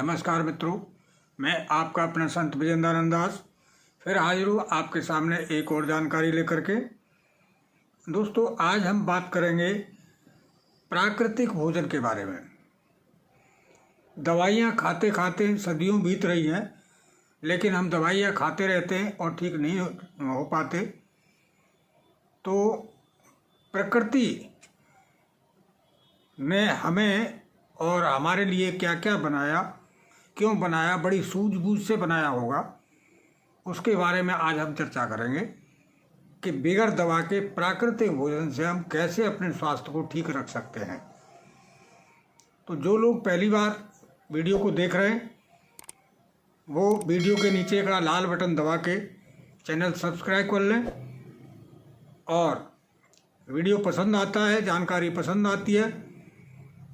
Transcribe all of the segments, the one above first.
नमस्कार मित्रों, मैं आपका अपना संत विजेंद्रानंद दास फिर हाजिर हूँ आपके सामने एक और जानकारी लेकर के। दोस्तों, आज हम बात करेंगे प्राकृतिक भोजन के बारे में। दवाइयाँ खाते खाते सदियों बीत रही हैं, लेकिन हम दवाइयाँ खाते रहते हैं और ठीक नहीं हो पाते। तो प्रकृति ने हमें और हमारे लिए क्या क्या बनाया, क्यों बनाया, बड़ी सूझबूझ से बनाया होगा, उसके बारे में आज हम चर्चा करेंगे कि बिगड़ दवा के प्राकृतिक भोजन से हम कैसे अपने स्वास्थ्य को ठीक रख सकते हैं। तो जो लोग पहली बार वीडियो को देख रहे हैं वो वीडियो के नीचे का लाल बटन दबा के चैनल सब्सक्राइब कर लें, और वीडियो पसंद आता है, जानकारी पसंद आती है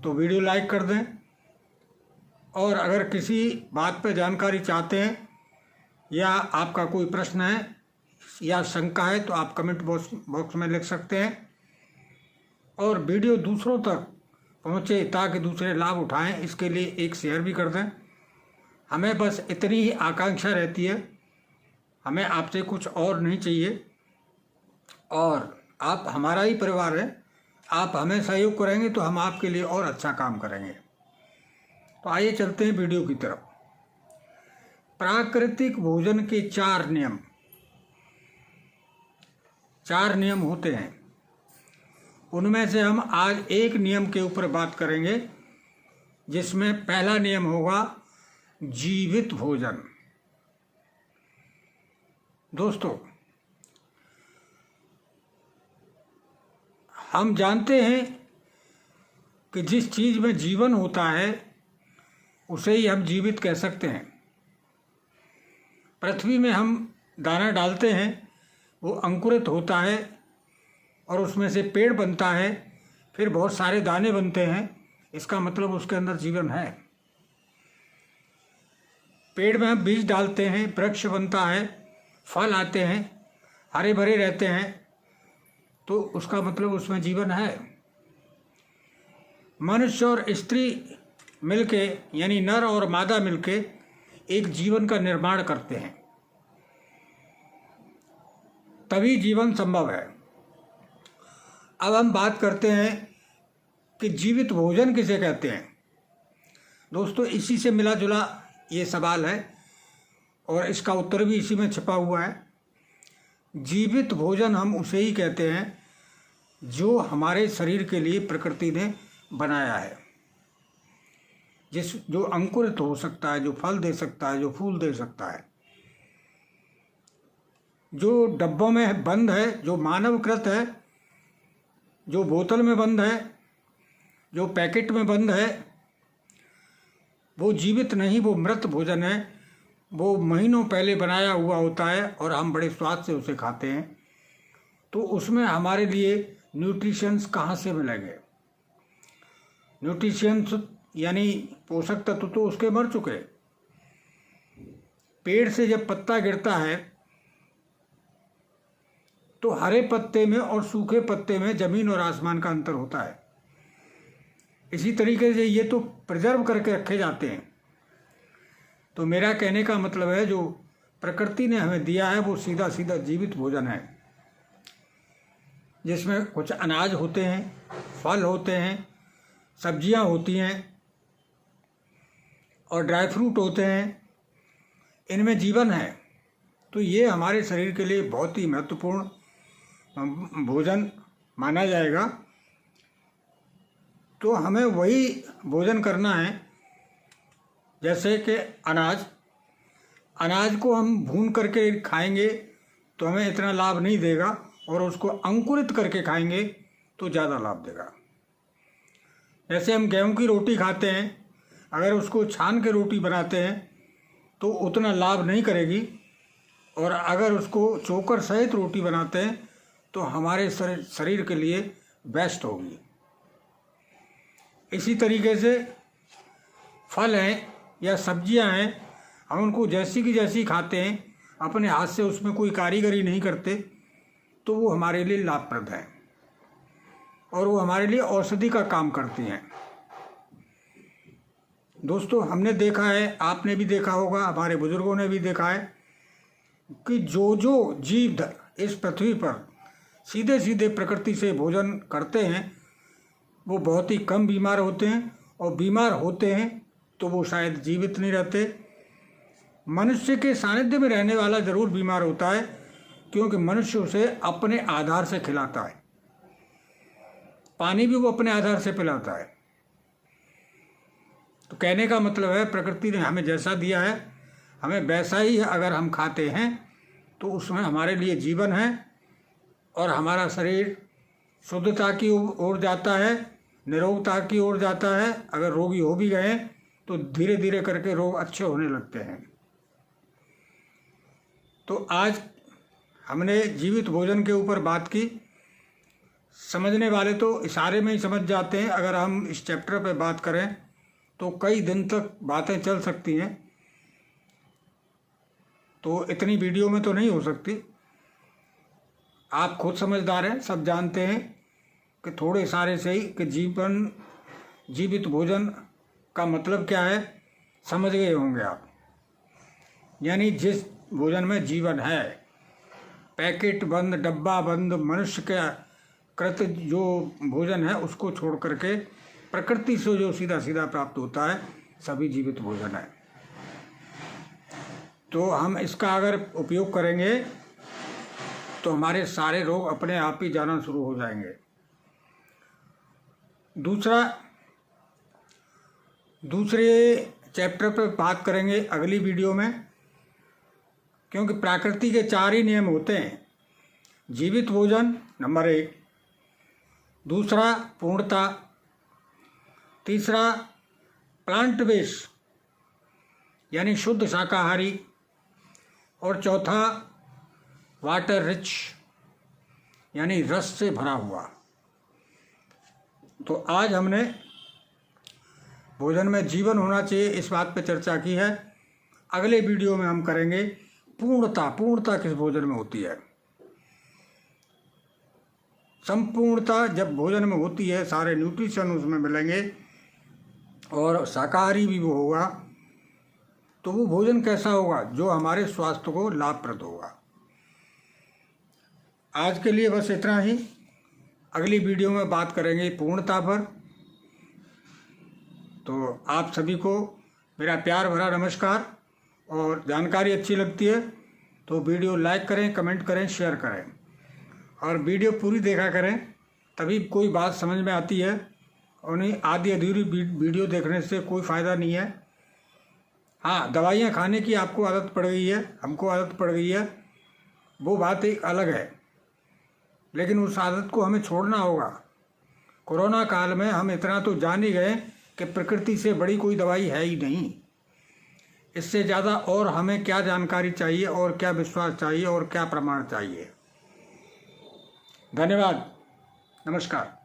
तो वीडियो लाइक कर दें। और अगर किसी बात पर जानकारी चाहते हैं या आपका कोई प्रश्न है या शंका है तो आप कमेंट बॉक्स में लिख सकते हैं। और वीडियो दूसरों तक पहुंचे ताकि दूसरे लाभ उठाएं, इसके लिए एक शेयर भी कर दें। हमें बस इतनी ही आकांक्षा रहती है, हमें आपसे कुछ और नहीं चाहिए। और आप हमारा ही परिवार है, आप हमें सहयोग करेंगे तो हम आपके लिए और अच्छा काम करेंगे। तो आइए चलते हैं वीडियो की तरफ। प्राकृतिक भोजन के 4 नियम होते हैं। उनमें से हम आज एक नियम के ऊपर बात करेंगे, जिसमें पहला नियम होगा जीवित भोजन। दोस्तों, हम जानते हैं कि जिस चीज़ में जीवन होता है उसे ही हम जीवित कह सकते हैं। पृथ्वी में हम दाना डालते हैं, वो अंकुरित होता है और उसमें से पेड़ बनता है, फिर बहुत सारे दाने बनते हैं, इसका मतलब उसके अंदर जीवन है। पेड़ में हम बीज डालते हैं, वृक्ष बनता है, फल आते हैं, हरे भरे रहते हैं, तो उसका मतलब उसमें जीवन है। मनुष्य और स्त्री मिलके, यानी नर और मादा मिलके एक जीवन का निर्माण करते हैं, तभी जीवन संभव है। अब हम बात करते हैं कि जीवित भोजन किसे कहते हैं। दोस्तों, इसी से मिला जुला ये सवाल है और इसका उत्तर भी इसी में छिपा हुआ है। जीवित भोजन हम उसे ही कहते हैं जो हमारे शरीर के लिए प्रकृति ने बनाया है, जो अंकुरित हो सकता है, जो फल दे सकता है, जो फूल दे सकता है, जो डब्बों में बंद है, जो मानवकृत है, जो बोतल में बंद है, जो पैकेट में बंद है, वो जीवित नहीं, वो मृत भोजन है। वो महीनों पहले बनाया हुआ होता है और हम बड़े स्वाद से उसे खाते हैं। तो उसमें हमारे लिए न्यूट्रिशंस कहाँ से मिलेंगे? न्यूट्रिशंस यानी पोषक तत्व तो उसके मर चुके। पेड़ से जब पत्ता गिरता है तो हरे पत्ते में और सूखे पत्ते में जमीन और आसमान का अंतर होता है। इसी तरीके से ये तो प्रिजर्व करके रखे जाते हैं। तो मेरा कहने का मतलब है, जो प्रकृति ने हमें दिया है वो सीधा सीधा जीवित भोजन है, जिसमें कुछ अनाज होते हैं, फल होते हैं, सब्जियां होती हैं और ड्राई फ्रूट होते हैं। इनमें जीवन है। तो ये हमारे शरीर के लिए बहुत ही महत्वपूर्ण भोजन माना जाएगा। तो हमें वही भोजन करना है, जैसे कि अनाज को हम भून करके खाएंगे तो हमें इतना लाभ नहीं देगा, और उसको अंकुरित करके खाएंगे तो ज़्यादा लाभ देगा। जैसे हम गेहूं की रोटी खाते हैं, अगर उसको छान के रोटी बनाते हैं तो उतना लाभ नहीं करेगी, और अगर उसको चोकर सहित रोटी बनाते हैं तो हमारे शरीर के लिए बेस्ट होगी। इसी तरीके से फल हैं या सब्जियां हैं, हम उनको जैसी की जैसी खाते हैं, अपने हाथ से उसमें कोई कारीगरी नहीं करते, तो वो हमारे लिए लाभप्रद है और वो हमारे लिए औषधि का काम करती हैं। दोस्तों, हमने देखा है, आपने भी देखा होगा, हमारे बुजुर्गों ने भी देखा है कि जो जीव इस पृथ्वी पर सीधे सीधे प्रकृति से भोजन करते हैं वो बहुत ही कम बीमार होते हैं, और बीमार होते हैं तो वो शायद जीवित नहीं रहते। मनुष्य के सानिध्य में रहने वाला ज़रूर बीमार होता है, क्योंकि मनुष्य उसे अपने आधार से खिलाता है। पानी भी वो अपने आधार से पिलाता है। तो कहने का मतलब है, प्रकृति ने हमें जैसा दिया है हमें वैसा ही अगर हम खाते हैं तो उसमें हमारे लिए जीवन है, और हमारा शरीर शुद्धता की ओर जाता है, निरोगता की ओर जाता है। अगर रोगी हो भी गए तो धीरे धीरे करके रोग अच्छे होने लगते हैं। तो आज हमने जीवित भोजन के ऊपर बात की। समझने वाले तो इशारे में ही समझ जाते हैं। अगर हम इस चैप्टर पे बात करें तो कई दिन तक बातें चल सकती हैं, तो इतनी वीडियो में तो नहीं हो सकती। आप खुद समझदार हैं, सब जानते हैं कि थोड़े इशारे से ही कि जीवित भोजन का मतलब क्या है समझ गए होंगे आप। यानी जिस भोजन में जीवन है, पैकेट बंद, डब्बा बंद, मनुष्य के कृत जो भोजन है उसको छोड़ करके प्रकृति से जो सीधा सीधा प्राप्त होता है, सभी जीवित भोजन है। तो हम इसका अगर उपयोग करेंगे तो हमारे सारे रोग अपने आप ही जाना शुरू हो जाएंगे। दूसरे चैप्टर पर बात करेंगे अगली वीडियो में, क्योंकि प्रकृति के 4 ही नियम होते हैं। जीवित भोजन नंबर 1, दूसरा पूर्णता, तीसरा प्लांट बेस्ड यानी शुद्ध शाकाहारी, और चौथा वाटर रिच यानी रस से भरा हुआ। तो आज हमने भोजन में जीवन होना चाहिए इस बात पर चर्चा की है। अगले वीडियो में हम करेंगे पूर्णता किस भोजन में होती है। संपूर्णता जब भोजन में होती है, सारे न्यूट्रिशन उसमें मिलेंगे और शाकाहारी भी वो होगा, तो वो भोजन कैसा होगा जो हमारे स्वास्थ्य को लाभप्रद होगा। आज के लिए बस इतना ही। अगली वीडियो में बात करेंगे पूर्णता पर। तो आप सभी को मेरा प्यार भरा नमस्कार, और जानकारी अच्छी लगती है तो वीडियो लाइक करें, कमेंट करें, शेयर करें, और वीडियो पूरी देखा करें, तभी कोई बात समझ में आती है। और नहीं, आधी अधूरी वीडियो देखने से कोई फ़ायदा नहीं है। हाँ, दवाइयाँ खाने की आपको आदत पड़ गई है, हमको आदत पड़ गई है, वो बात एक अलग है, लेकिन उस आदत को हमें छोड़ना होगा। कोरोना काल में हम इतना तो जान ही गए कि प्रकृति से बड़ी कोई दवाई है ही नहीं। इससे ज़्यादा और हमें क्या जानकारी चाहिए, और क्या विश्वास चाहिए, और क्या प्रमाण चाहिए। धन्यवाद, नमस्कार।